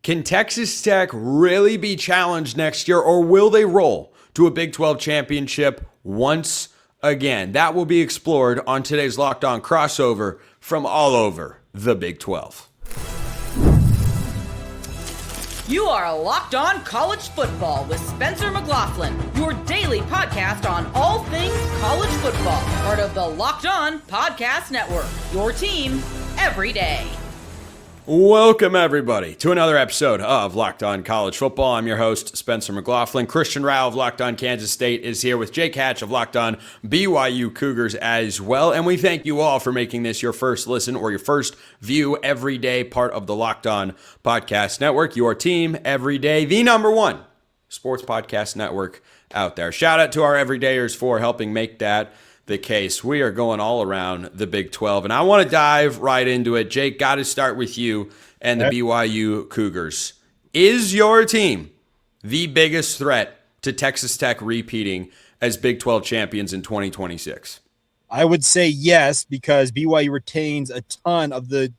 Can Texas Tech really be challenged next year, or will they roll to a Big 12 championship once again? That will be explored on today's Locked On crossover from all over the Big 12. You are Locked On College Football with Spencer McLaughlin, your daily podcast on all things college football. Part of the Locked On Podcast Network, your team every day. Welcome, everybody, to another episode of Locked On College Football. I'm your host, Spencer McLaughlin. Christian Rauh of Locked On Kansas State is here with Jake Hatch of Locked On BYU Cougars as well. And we thank you all for making this your first listen or your first view every day, part of the Locked On Podcast Network, your team every day, the number one sports podcast network out there. Shout out to our everydayers for helping make that the case. We are going all around the Big 12, and I want to dive right into it. Jake, got to start with you and the BYU Cougars. Is your team the biggest threat to Texas Tech repeating as Big 12 champions in 2026? I would say yes, because BYU retains a ton of the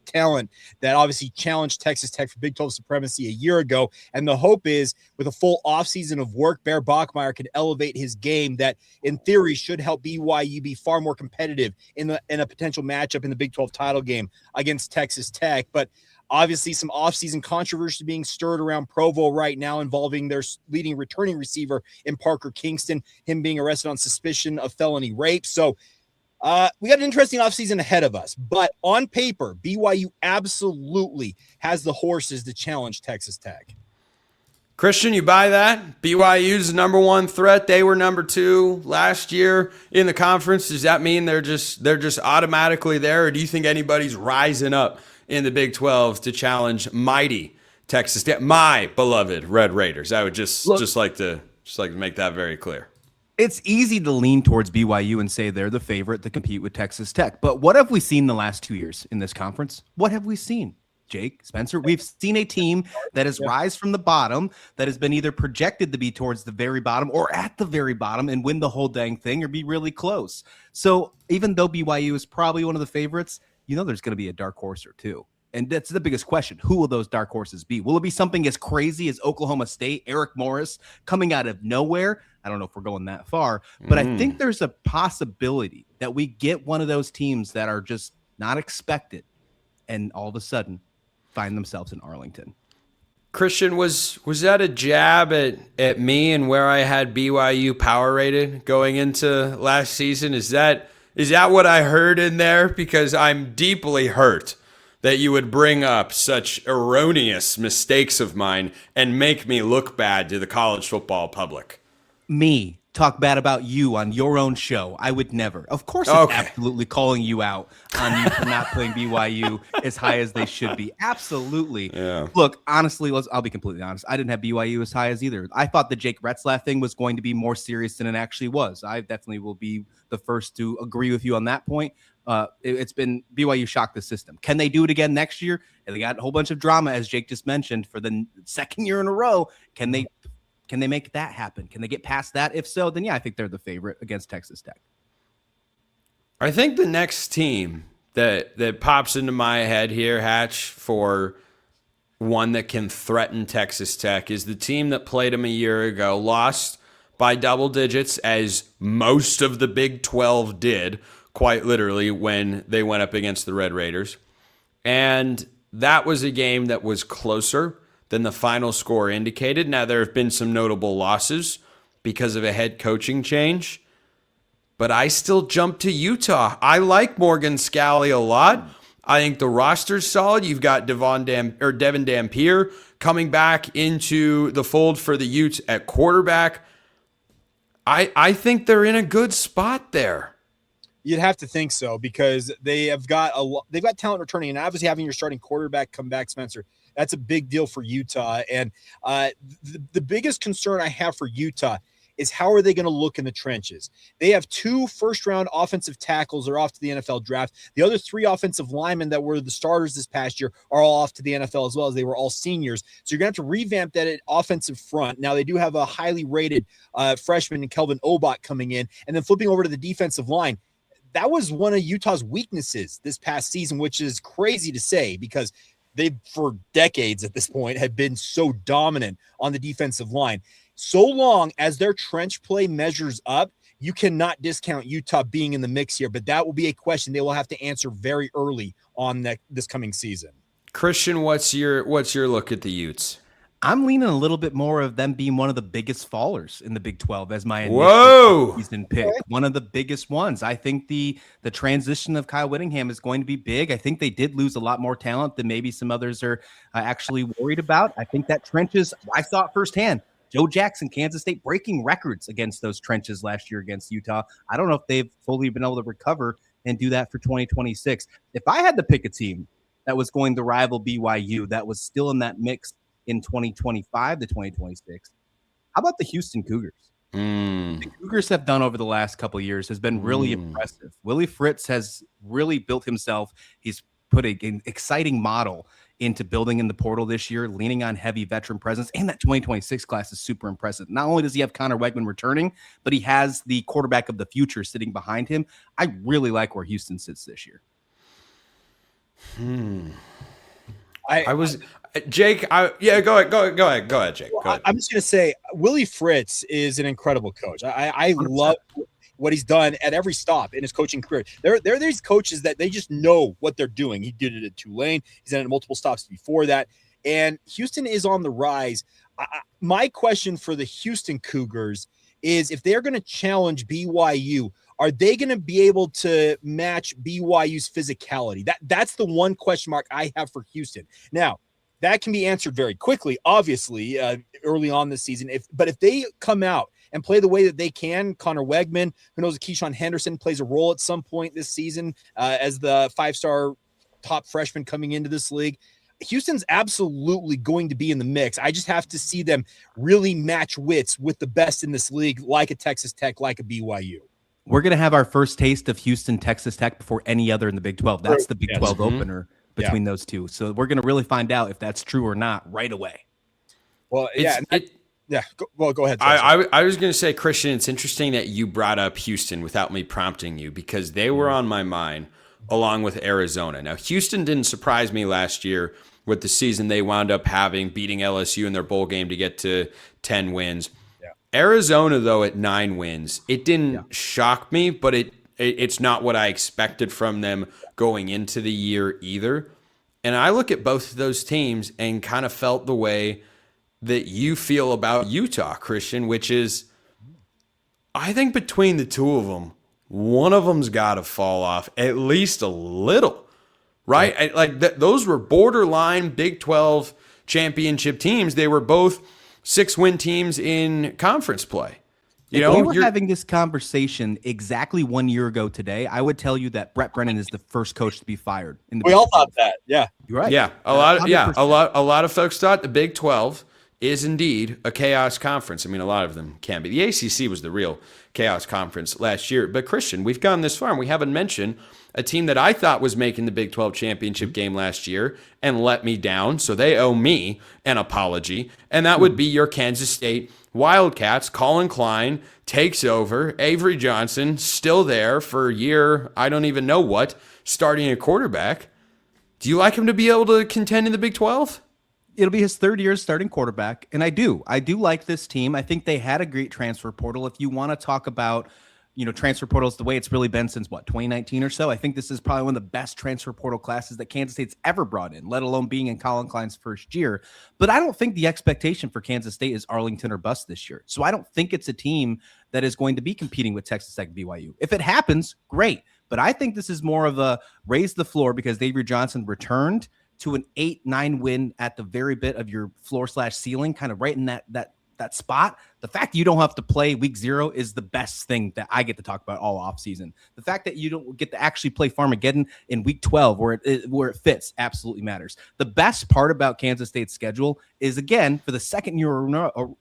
talent that obviously challenged Texas Tech for Big 12 supremacy a year ago. And the hope is, with a full offseason of work, Bachmeier can elevate his game that, in theory, should help BYU be far more competitive in a potential matchup in the Big 12 title game against Texas Tech. But obviously, some offseason controversy being stirred around Provo right now involving their leading returning receiver in Parker Kingston, him being arrested on suspicion of felony rape. So we got an interesting offseason ahead of us. But on paper, BYU absolutely has the horses to challenge Texas Tech. Christian, you buy that? BYU's the number one threat. They were number two last year in the conference. Does that mean they're just automatically there, or do you think anybody's rising up in the Big 12 to challenge mighty Texas Tech, my beloved Red Raiders? I would just like to make that very clear. It's easy to lean towards BYU and say they're the favorite to compete with Texas Tech. But what have we seen the last 2 years in this conference? What have we seen, Jake, Spencer? We've seen a team that has rise from the bottom, that has been either projected to be towards the very bottom or at the very bottom and win the whole dang thing or be really close. So even though BYU is probably one of the favorites, there's going to be a dark horse or two. And that's the biggest question. Who will those dark horses be? Will it be something as crazy as Oklahoma State, Eric Morris, coming out of nowhere? I don't know if we're going that far, but I think there's a possibility that we get one of those teams that are just not expected and all of a sudden find themselves in Arlington. Christian, was that a jab at me and where I had BYU power rated going into last season? Is that what I heard in there? Because I'm deeply hurt that you would bring up such erroneous mistakes of mine and make me look bad to the college football public. Me talk bad about you on your own show. I would never. Of course, it's absolutely calling you out on you for not playing BYU as high as they should be. Absolutely. Yeah. Look, honestly, I'll be completely honest. I didn't have BYU as high as either. I thought the Jake Retzlaff thing was going to be more serious than it actually was. I definitely will be the first to agree with you on that point. It's been BYU shocked the system. Can they do it again next year? And they got a whole bunch of drama, as Jake just mentioned, for the second year in a row. Can they make that happen? Can they get past that? If so, then yeah, I think they're the favorite against Texas Tech. I think the next team that pops into my head here, Hatch, for one that can threaten Texas Tech is the team that played them a year ago, lost by double digits, as most of the Big 12 did, quite literally, when they went up against the Red Raiders. And that was a game that was closer than the final score indicated. Now, there have been some notable losses because of a head coaching change, but I still jump to Utah. I like Morgan Scalley a lot. I think the roster's solid. You've got Devin Dampier coming back into the fold for the Utes at quarterback. I think they're in a good spot there. You'd have to think so, because they've got talent returning, and obviously having your starting quarterback come back, Spencer, that's a big deal for Utah. And the biggest concern I have for Utah is how are they going to look in the trenches? They have 2 first-round offensive tackles that are off to the NFL draft. The other 3 offensive linemen that were the starters this past year are all off to the NFL as well, as they were all seniors. So you're going to have to revamp that offensive front. Now, they do have a highly rated freshman in Kelvin Obot coming in, and then flipping over to the defensive line. That was one of Utah's weaknesses this past season, which is crazy to say, because they for decades at this point have been so dominant on the defensive line. So long as their trench play measures up, you cannot discount Utah being in the mix here, but that will be a question they will have to answer very early on this coming season. Christian, what's your look at the Utes? I'm leaning a little bit more of them being one of the biggest fallers in the Big 12 as my initial season pick. One of the biggest ones. I think the transition of Kyle Whittingham is going to be big. I think they did lose a lot more talent than maybe some others are actually worried about. I think that trenches, I saw it firsthand. Joe Jackson, Kansas State, breaking records against those trenches last year against Utah. I don't know if they've fully been able to recover and do that for 2026. If I had to pick a team that was going to rival BYU, that was still in that mix in 2025 to 2026, how about the Houston Cougars? The Cougars have done over the last couple of years has been really impressive. Willie Fritz has really built himself. He's put an exciting model into building in the portal this year, leaning on heavy veteran presence, and that 2026 class is super impressive. Not only does he have Connor Wegman returning, but he has the quarterback of the future sitting behind him. I really like where Houston sits this year. Jake, go ahead, Jake. Go ahead. I'm just going to say Willie Fritz is an incredible coach. I love what he's done at every stop in his coaching career. There are these coaches that they just know what they're doing. He did it at Tulane. He's done it at multiple stops before that. And Houston is on the rise. My question for the Houston Cougars is if they're going to challenge BYU, are they going to be able to match BYU's physicality? That's the one question mark I have for Houston. Now, that can be answered very quickly, obviously, early on this season. But if they come out and play the way that they can, Connor Wegman, who knows Keyshawn Henderson plays a role at some point this season as the 5-star top freshman coming into this league, Houston's absolutely going to be in the mix. I just have to see them really match wits with the best in this league, like a Texas Tech, like a BYU. We're going to have our first taste of Houston, Texas Tech before any other in the Big 12. That's the Big 12 opener between those two. So we're going to really find out if that's true or not right away. Well, go ahead. I was going to say, Christian, it's interesting that you brought up Houston without me prompting you because they were on my mind along with Arizona. Now, Houston didn't surprise me last year with the season they wound up having, beating LSU in their bowl game to get to 10 wins. Yeah. Arizona, though, at 9 wins, it didn't shock me, but it's not what I expected from them going into the year either. And I look at both of those teams and kind of felt the way that you feel about Utah, Christian, which is I think between the two of them, one of them's got to fall off at least a little, right? Those were borderline Big 12 championship teams. They were both 6-win teams in conference play. If we were having this conversation exactly 1 year ago today, I would tell you that Brett Brennan is the first coach to be fired. We all thought that. Yeah. You're right. Yeah. A lot of folks thought the Big 12 is indeed a chaos conference. I mean, a lot of them can be. The ACC was the real chaos conference last year. But Christian, we've gone this far and we haven't mentioned a team that I thought was making the Big 12 championship game last year and let me down. So they owe me an apology. And that would be your Kansas State Wildcats. Colin Klein takes over. Avery Johnson still there for a year, I don't even know what, starting a quarterback. Do you like him to be able to contend in the Big 12? It'll be his third year starting quarterback, and I do like this team. I think they had a great transfer portal. If you want to talk about, transfer portals the way it's really been since 2019 or so, I think this is probably one of the best transfer portal classes that Kansas State's ever brought in, let alone being in Colin Klein's first year. But I don't think the expectation for Kansas State is Arlington or bust this year. So I don't think it's a team that is going to be competing with Texas Tech and BYU. If it happens, great. But I think this is more of a raise the floor because Avery Johnson returned to an 8-9 win at the very bit of your floor/ceiling, kind of right in that spot. The fact that you don't have to play week 0 is the best thing that I get to talk about all offseason. The fact that you don't get to actually play Farmageddon in week 12 where it fits absolutely matters. The best part about Kansas State's schedule is, again, for the second year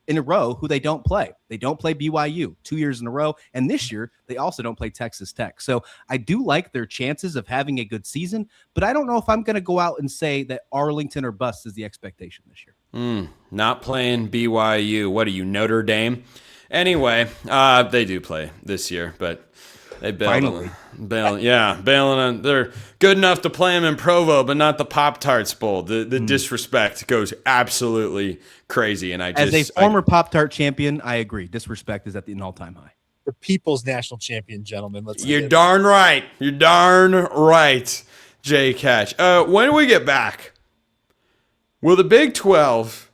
in a row, who they don't play. They don't play BYU 2 years in a row. And this year, they also don't play Texas Tech. So I do like their chances of having a good season, but I don't know if I'm going to go out and say that Arlington or bust is the expectation this year. Not playing BYU. What are you, Notre Dame? Anyway, they do play this year, but They bailed bailing on. They're good enough to play them in Provo, but not the Pop-Tarts Bowl. The disrespect goes absolutely crazy. And as a former Pop-Tart champion, I agree. Disrespect is at an all-time high. The people's national champion, gentlemen. You're darn right. You're darn right, Jay Catch. When do we get back? Will the Big 12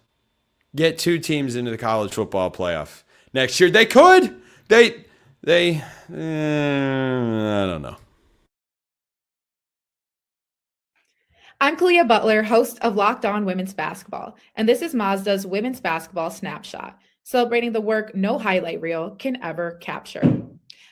get 2 teams into the college football playoff next year? They could. I don't know. I'm Kalia Butler, host of Locked On Women's Basketball, and this is Mazda's Women's Basketball Snapshot, celebrating the work no highlight reel can ever capture.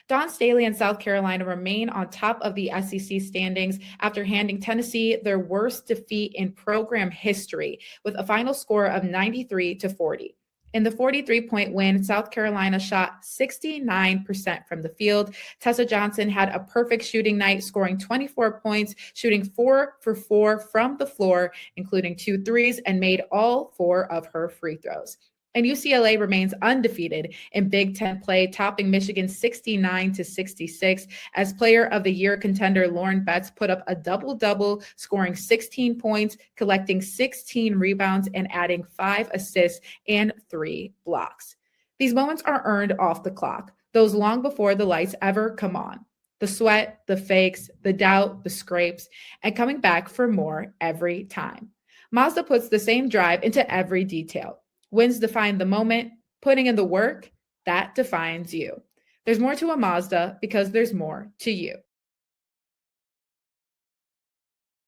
Dawn Staley and South Carolina remain on top of the SEC standings after handing Tennessee their worst defeat in program history with a final score of 93-40. In the 43-point win, South Carolina shot 69% from the field. Tessa Johnson had a perfect shooting night, scoring 24 points, shooting 4 for 4 from the floor, including 2 threes, and made all 4 of her free throws. And UCLA remains undefeated in Big Ten play, topping Michigan 69-66 as Player of the Year contender Lauren Betts put up a double-double, scoring 16 points, collecting 16 rebounds, and adding 5 assists and 3 blocks. These moments are earned off the clock, those long before the lights ever come on. The sweat, the fakes, the doubt, the scrapes, and coming back for more every time. Mazda puts the same drive into every detail. Wins define the moment, putting in the work, that defines you. There's more to a Mazda because there's more to you.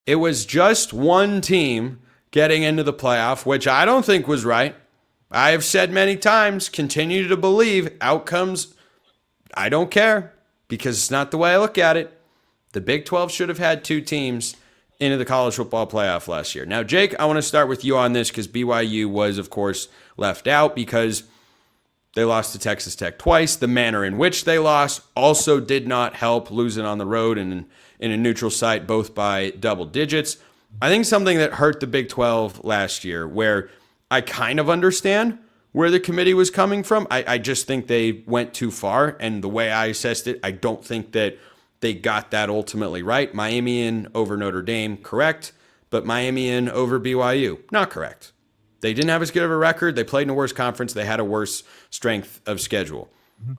It was just one team getting into the playoff, which I don't think was right. I have said many times, continue to believe outcomes. I don't care because it's not the way I look at it. The Big 12 should have had 2 teams into the college football playoff last year. Now, Jake, I want to start with you on this because BYU was, of course, left out because they lost to Texas Tech twice. The manner in which they lost also did not help, losing on the road and in a neutral site, both by double digits. I think something that hurt the Big 12 last year, where I kind of understand where the committee was coming from. I just think they went too far, and the way I assessed it, I don't think that they got that ultimately right. Miami in over Notre Dame, correct, but Miami in over BYU, not correct. They didn't have as good of a record. They played in a worse conference. They had a worse strength of schedule.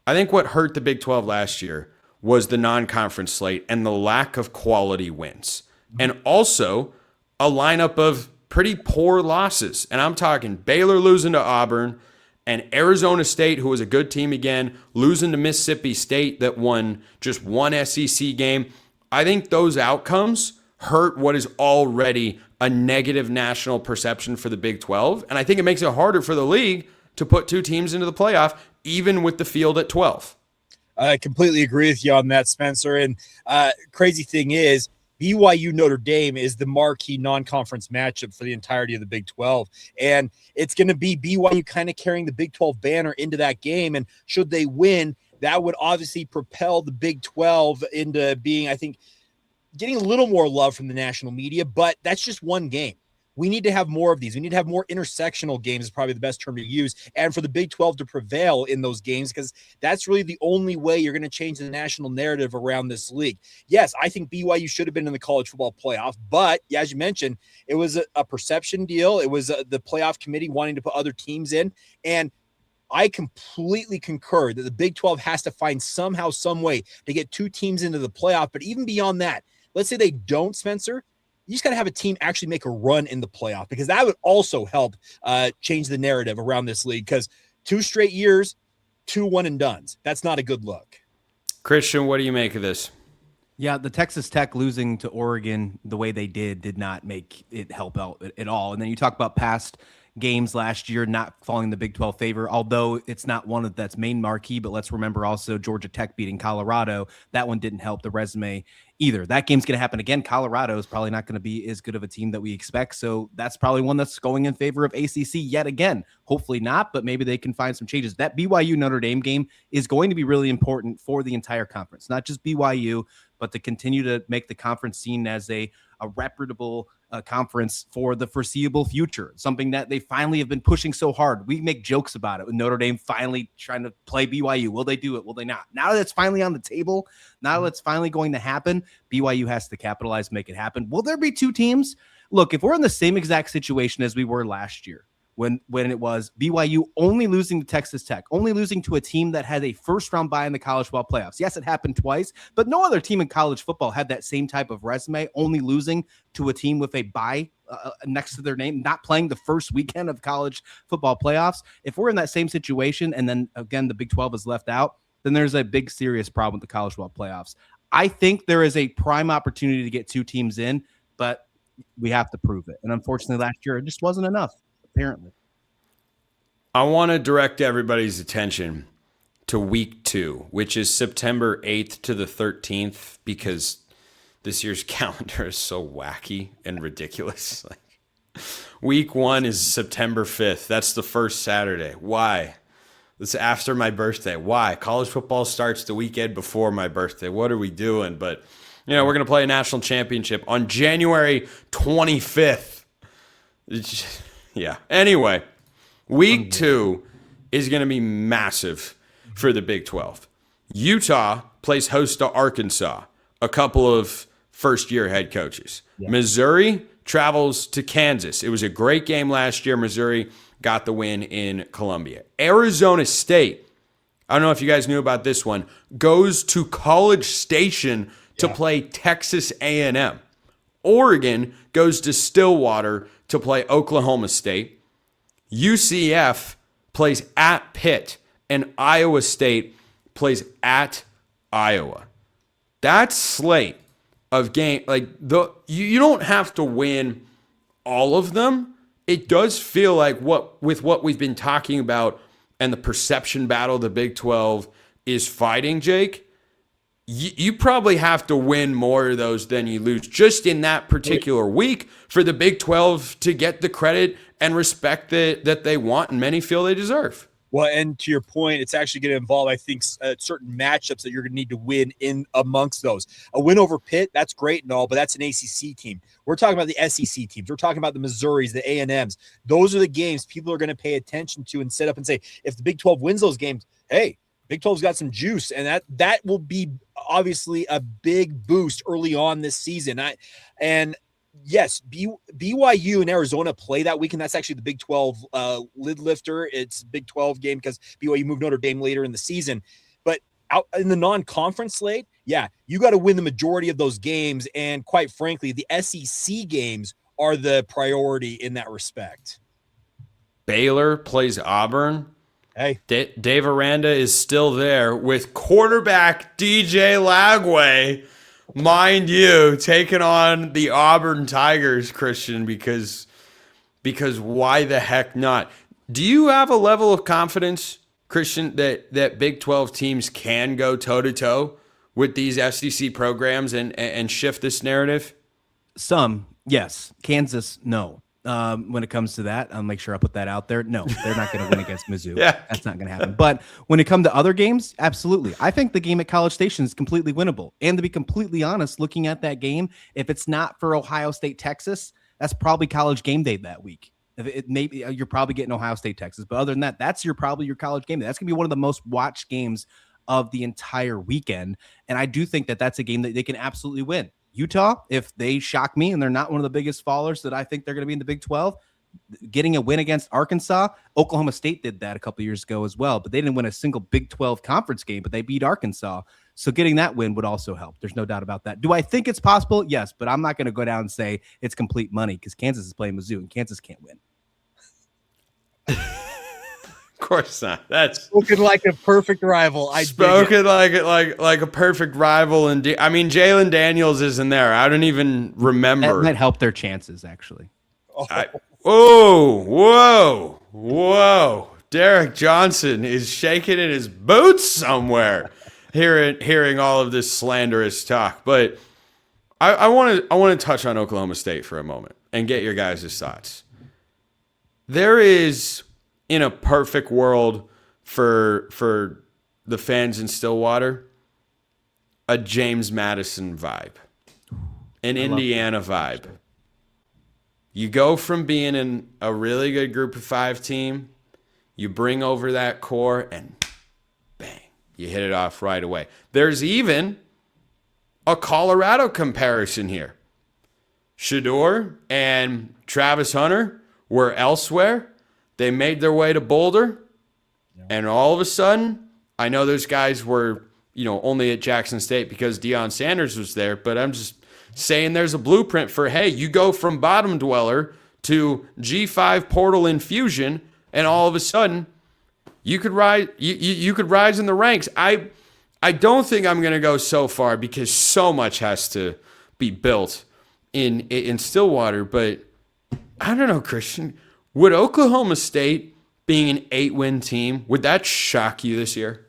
I think what hurt the Big 12 last year was the non-conference slate and the lack of quality wins. And also a lineup of pretty poor losses. And I'm talking Baylor losing to Auburn, and Arizona State, who was a good team again, losing to Mississippi State that won just one SEC game. I think those outcomes hurt what is already a negative national perception for the Big 12. And I think it makes it harder for the league to put 2 teams into the playoff, even with the field at 12. I completely agree with you on that, Spencer. And crazy thing is, BYU-Notre Dame is the marquee non-conference matchup for the entirety of the Big 12. And it's going to be BYU kind of carrying the Big 12 banner into that game. And should they win, that would obviously propel the Big 12 into being, I think, getting a little more love from the national media. But that's just one game. We need to have more of these. We need to have more intersectional games is probably the best term to use. And for the Big 12 to prevail in those games, because that's really the only way you're going to change the national narrative around this league. Yes, I think BYU should have been in the college football playoff, but as you mentioned, it was a perception deal. It was the playoff committee wanting to put other teams in. And I completely concur that the Big 12 has to find somehow, some way to get 2 teams into the playoff. But even beyond that, let's say they don't, Spencer, you just got to have a team actually make a run in the playoff, because that would also help change the narrative around this league, because 2 straight years, 2 one-and-dones. That's not a good look. Christian, what do you make of this? Yeah, the Texas Tech losing to Oregon the way they did not make it help out at all. And then you talk about past games last year not falling the Big 12 favor, although it's not one of that's main marquee. But let's remember also Georgia Tech beating Colorado. That one didn't help the resume either. That game's going to happen again. Colorado is probably not going to be as good of a team that we expect. So that's probably one that's going in favor of ACC yet again. Hopefully not, but maybe they can find some changes. That BYU-Notre Dame game is going to be really important for the entire conference, not just BYU, but to continue to make the conference seen as a reputable conference for the foreseeable future, something that they finally have been pushing so hard. We make jokes about it with Notre Dame finally trying to play BYU. Will they do it? Will they not? Now that it's finally on the table, now that it's finally going to happen, BYU has to capitalize, make it happen. Will there be two teams? Look, if we're in the same exact situation as we were last year, when it was BYU only losing to Texas Tech, only losing to a team that had a first-round bye in the college football playoffs. Yes, it happened twice, but no other team in college football had that same type of resume, only losing to a team with a bye next to their name, not playing the first weekend of college football playoffs. If we're in that same situation, and then, again, the Big 12 is left out, then there's a big, serious problem with the college football playoffs. I think there is a prime opportunity to get two teams in, but we have to prove it. And unfortunately, last year, it just wasn't enough. Apparently. I want to direct everybody's attention to week 2, which is September 8th to the 13th, because this year's calendar is so wacky and ridiculous. Week 1 is September 5th. That's the first Saturday. Why? It's after my birthday. Why? College football starts the weekend before my birthday. What are we doing? But, we're going to play a national championship on January 25th. Yeah. Anyway, week 2 is going to be massive for the Big 12. Utah plays host to Arkansas, a couple of first-year head coaches. Yeah. Missouri travels to Kansas. It was a great game last year. Missouri got the win in Columbia. Arizona State, I don't know if you guys knew about this one, goes to College Station to play Texas A&M. Oregon goes to Stillwater to play Oklahoma State. UCF plays at Pitt, and Iowa State plays at Iowa. That slate of game, you don't have to win all of them. It does feel like with what we've been talking about and the perception battle the Big 12 is fighting, Jake, you probably have to win more of those than you lose just in that particular week for the Big 12 to get the credit and respect that they want and many feel they deserve. Well, and to your point, it's actually going to involve, I think, certain matchups that you're going to need to win in amongst those. A win over Pitt, that's great and all, but that's an ACC team. We're talking about the SEC teams. We're talking about the Missouris, the A&Ms. Those are the games people are going to pay attention to and set up and say, if the Big 12 wins those games, hey, Big 12's got some juice, and that will be obviously a big boost early on this season. Yes, BYU and Arizona play that weekend. That's actually the Big 12 lid lifter. It's a Big 12 game because BYU moved Notre Dame later in the season. But out in the non-conference slate, you got to win the majority of those games. And quite frankly, the SEC games are the priority in that respect. Baylor plays Auburn. Hey, Dave Aranda is still there with quarterback DJ Lagway, mind you, taking on the Auburn Tigers, Christian, because why the heck not? Do you have a level of confidence, Christian, that Big 12 teams can go toe-to-toe with these SEC programs and shift this narrative? Some, yes. Kansas, no. When it comes to that, I'll make sure I put that out there. No, they're not going to win against Mizzou. Yeah. That's not going to happen. But when it comes to other games, absolutely. I think the game at College Station is completely winnable. And to be completely honest, looking at that game, if it's not for Ohio State, Texas, that's probably College game day that week. Maybe you're probably getting Ohio State, Texas. But other than that, that's probably your College game day. That's going to be one of the most watched games of the entire weekend. And I do think that that's a game that they can absolutely win. Utah, if they shock me and they're not one of the biggest fallers that I think they're going to be in the Big 12, getting a win against Arkansas, Oklahoma State did that a couple years ago as well, but they didn't win a single Big 12 conference game, but they beat Arkansas. So getting that win would also help. There's no doubt about that. Do I think it's possible? Yes, but I'm not going to go down and say it's complete money because Kansas is playing Mizzou and Kansas can't win. Of course not. That's spoken like a perfect rival. Spoken like a perfect rival. And Jalen Daniels isn't there. I don't even remember. That might help their chances, actually. Whoa! Derek Johnson is shaking in his boots somewhere, hearing all of this slanderous talk. But I want to touch on Oklahoma State for a moment and get your guys' thoughts. There is, in a perfect world for the fans in Stillwater, a James Madison vibe, an Indiana vibe. You go from being in a really good group of 5 team, you bring over that core, and bang, you hit it off right away. There's even a Colorado comparison here. Shedeur and Travis Hunter were elsewhere. They made their way to Boulder, and all of a sudden, I know those guys were, only at Jackson State because Deion Sanders was there, but I'm just saying there's a blueprint for, hey, you go from bottom dweller to G5 portal infusion, and all of a sudden, you could rise. You could rise in the ranks. I don't think I'm going to go so far because so much has to be built in Stillwater. But I don't know, Christian. Would Oklahoma State being an 8-win team, would that shock you this year?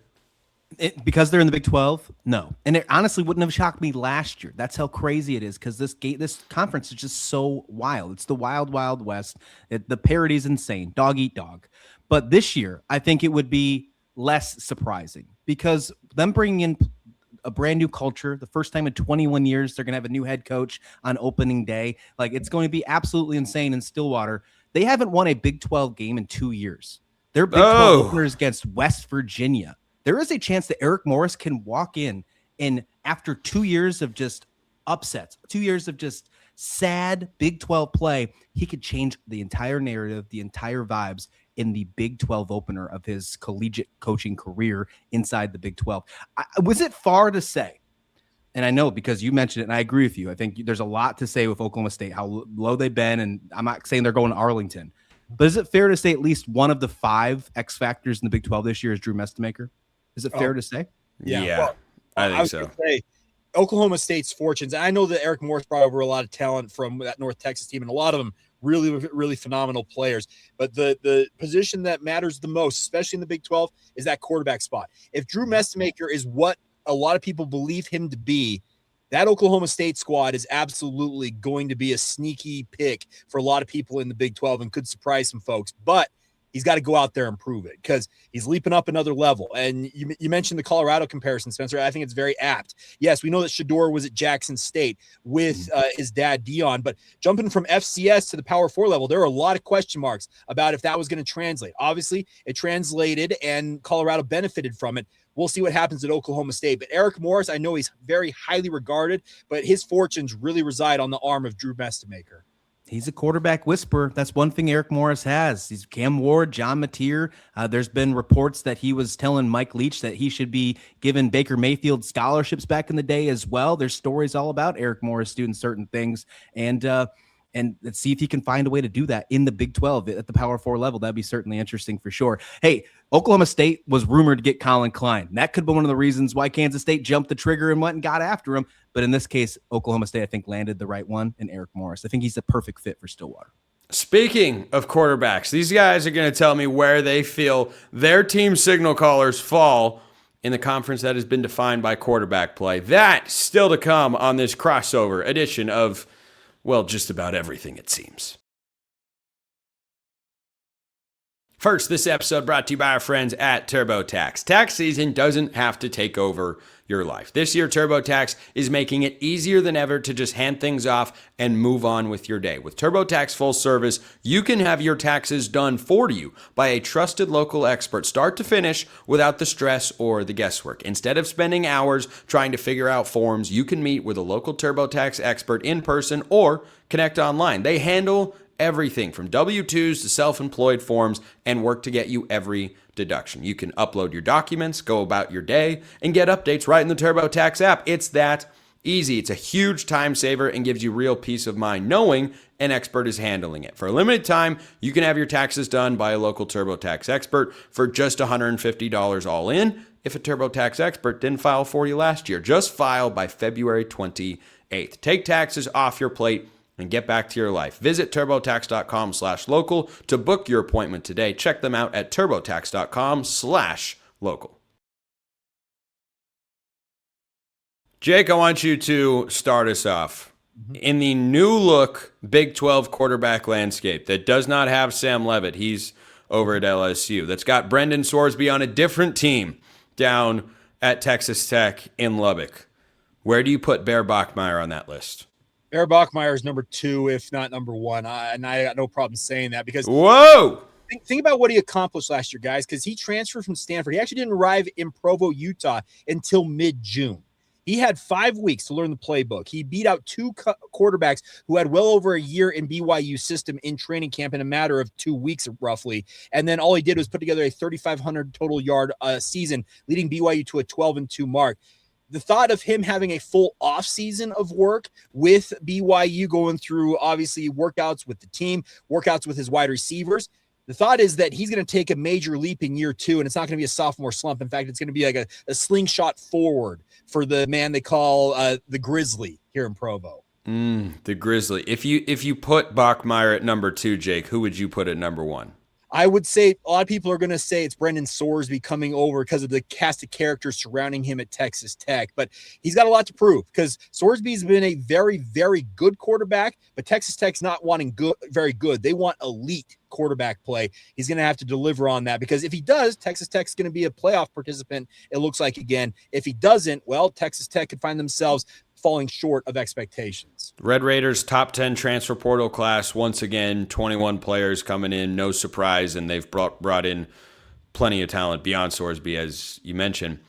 Because they're in the Big 12? No. And it honestly wouldn't have shocked me last year. That's how crazy it is, because this conference is just so wild. It's the wild, wild west. The parity's insane. Dog eat dog. But this year, I think it would be less surprising because them bringing in a brand new culture, the first time in 21 years, they're going to have a new head coach on opening day. Like, it's going to be absolutely insane in Stillwater. They haven't won a Big 12 game in 2 years. Their Big 12 openers against West Virginia. There is a chance that Eric Morris can walk in and after 2 years of just upsets, 2 years of just sad Big 12 play, he could change the entire narrative, the entire vibes in the Big 12 opener of his collegiate coaching career inside the Big 12. Was it far to say? And I know because you mentioned it, and I agree with you. I think there's a lot to say with Oklahoma State, how low they've been, and I'm not saying they're going to Arlington. But is it fair to say at least one of the 5 X factors in the Big 12 this year is Drew Mestemaker? Is it fair to say? Yeah, well, I think was so. gonna say, Oklahoma State's fortunes. I know that Eric Morris brought over a lot of talent from that North Texas team, and a lot of them really, really phenomenal players. But the position that matters the most, especially in the Big 12, is that quarterback spot. If Drew Mestemaker is what a lot of people believe him to be, that Oklahoma State squad is absolutely going to be a sneaky pick for a lot of people in the Big 12 and could surprise some folks. But he's got to go out there and prove it because he's leaping up another level. And you mentioned the Colorado comparison, Spencer. I think it's very apt. Yes, we know that Shedeur was at Jackson State with his dad, Deion, but jumping from FCS to the Power 4 level, there are a lot of question marks about if that was going to translate. Obviously, it translated and Colorado benefited from it. We'll see what happens at Oklahoma State. But Eric Morris, I know he's very highly regarded, but his fortunes really reside on the arm of Drew Mestemaker. He's a quarterback whisperer. That's one thing Eric Morris has. He's Cam Ward, John Mateer. There's been reports that he was telling Mike Leach that he should be given Baker Mayfield scholarships back in the day as well. There's stories all about Eric Morris doing certain things. And let's see if he can find a way to do that in the Big 12 at the Power 4 level. That'd be certainly interesting for sure. Hey, Oklahoma State was rumored to get Colin Klein. That could be one of the reasons why Kansas State jumped the trigger and went and got after him. But in this case, Oklahoma State, I think, landed the right one in Eric Morris. I think he's a perfect fit for Stillwater. Speaking of quarterbacks, these guys are going to tell me where they feel their team signal callers fall in the conference that has been defined by quarterback play. That still to come on this crossover edition of, well, just about everything, it seems. First, this episode brought to you by our friends at TurboTax. Tax season doesn't have to take over your life. This year, TurboTax is making it easier than ever to just hand things off and move on with your day. With TurboTax Full Service, you can have your taxes done for you by a trusted local expert, start to finish, without the stress or the guesswork. Instead of spending hours trying to figure out forms, you can meet with a local TurboTax expert in person or connect online. They handle everything from W-2s to self-employed forms and work to get you every deduction. You can upload your documents, go about your day, and get updates right in the TurboTax app. It's that easy. It's a huge time saver and gives you real peace of mind knowing an expert is handling it. For a limited time, you can have your taxes done by a local TurboTax expert for just $150 all in. If a TurboTax expert didn't file for you last year, just file by February 28th. Take taxes off your plate and get back to your life. Visit TurboTax.com/local to book your appointment today. Check them out at TurboTax.com/local. Jake, I want you to start us off. In the new look Big 12 quarterback landscape that does not have Sam Levitt, he's over at LSU, that's got Brendan Sorsby on a different team down at Texas Tech in Lubbock. Where do you put Bear Bachmeier on that list? Bear Bachmeier is number 2, if not number 1. And I got no problem saying that because Whoa! Think about what he accomplished last year, guys, because he transferred from Stanford. He actually didn't arrive in Provo, Utah until mid-June. He had 5 weeks to learn the playbook. He beat out 2 quarterbacks who had well over a year in BYU system in training camp in a matter of 2 weeks, roughly. And then all he did was put together a 3,500 total yard season, leading BYU to a 12-2 mark. The thought of him having a full offseason of work with BYU, going through, obviously, workouts with the team, workouts with his wide receivers, the thought is that he's going to take a major leap in year 2, and it's not going to be a sophomore slump. In fact, it's going to be like a slingshot forward for the man they call the Grizzly here in Provo. The Grizzly. If you put Bachmeier at number 2, Jake, who would you put at number 1? I would say a lot of people are going to say it's Brendan Sorsby coming over because of the cast of characters surrounding him at Texas Tech. But he's got a lot to prove because Sorsby's been a very, very good quarterback, but Texas Tech's not wanting very good. They want elite quarterback play. He's going to have to deliver on that because if he does, Texas Tech's going to be a playoff participant, it looks like again. If he doesn't, well, Texas Tech could find themselves falling short of expectations. Red Raiders top 10 transfer portal class once again, 21 players coming in, no surprise, and they've brought in plenty of talent beyond Sorsby, as you mentioned.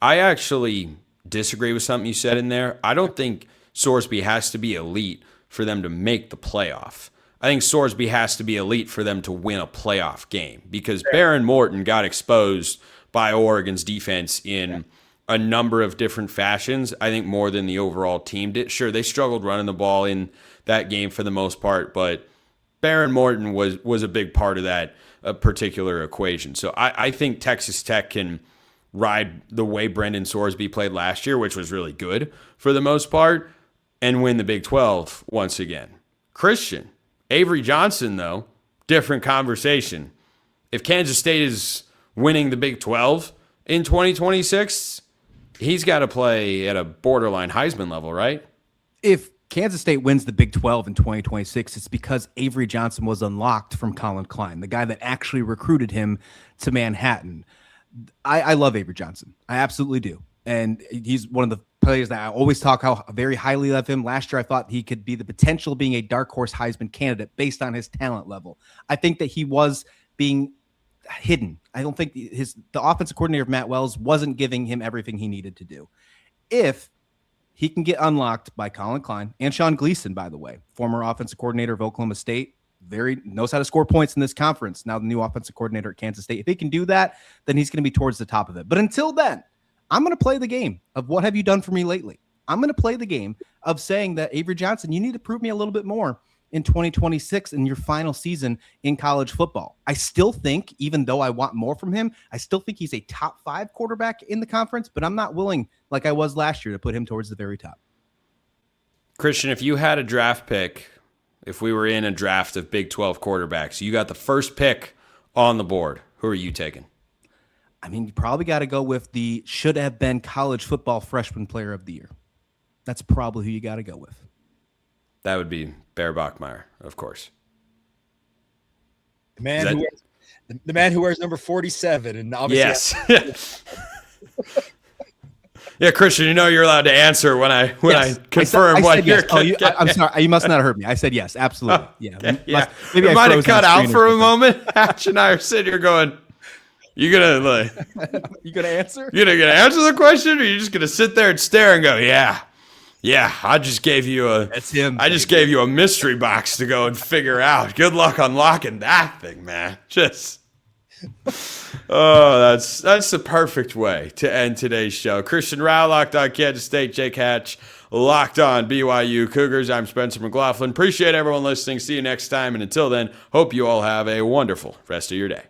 I actually disagree with something you said in there. I don't think Sorsby has to be elite for them to make the playoff. I think Sorsby has to be elite for them to win a playoff game because Behren Morton got exposed by Oregon's defense in a number of different fashions, I think more than the overall team did. Sure, they struggled running the ball in that game for the most part, but Behren Morton was a big part of that particular equation. So I think Texas Tech can ride the way Brendan Sorsby played last year, which was really good for the most part, and win the Big 12 once again. Christian, Avery Johnson, though, different conversation. If Kansas State is winning the Big 12 in 2026, he's got to play at a borderline Heisman level, right? If Kansas State wins the Big 12 in 2026, it's because Avery Johnson was unlocked from Colin Klein, the guy that actually recruited him to Manhattan. I love Avery Johnson. I absolutely do. And he's one of the players that I always talk very highly of him. Last year, I thought he could be the potential being a dark horse Heisman candidate based on his talent level. I think that he was being hidden. I don't think the offensive coordinator of Matt Wells wasn't giving him everything he needed to do. If he can get unlocked by Colin Klein and Sean Gleason, by the way, former offensive coordinator of Oklahoma State, knows how to score points in this conference. Now the new offensive coordinator at Kansas State. If he can do that, then he's going to be towards the top of it. But until then, I'm going to play the game of what have you done for me lately? I'm going to play the game of saying that Avery Johnson, you need to prove me a little bit more in 2026 in your final season in college football. I still think, even though I want more from him, I still think he's a top 5 quarterback in the conference, but I'm not willing, like I was last year, to put him towards the very top. Christian, if you had a draft pick, if we were in a draft of Big 12 quarterbacks, you got the first pick on the board, who are you taking? I mean, you probably got to go with the should have been college football freshman player of the year. That's probably who you got to go with. That would be Bear Bachmeier, of course. The man who wears number 47, and obviously yes. Yeah, Christian, you know you're allowed to answer when I confirm what you're. Yes. I'm sorry, you must not have heard me. I said yes, absolutely. Yeah, okay, yeah. Maybe I might have cut out for a moment. Hatch and I are sitting here going, "You gonna answer? You gonna answer the question, or you just gonna sit there and stare and go, yeah." Yeah, I just gave you gave you a mystery box to go and figure out. Good luck unlocking that thing, man. That's the perfect way to end today's show. Christian Rauh, Locked On Kansas State, Jake Hatch, Locked On BYU Cougars. I'm Spencer McLaughlin. Appreciate everyone listening. See you next time, and until then, hope you all have a wonderful rest of your day.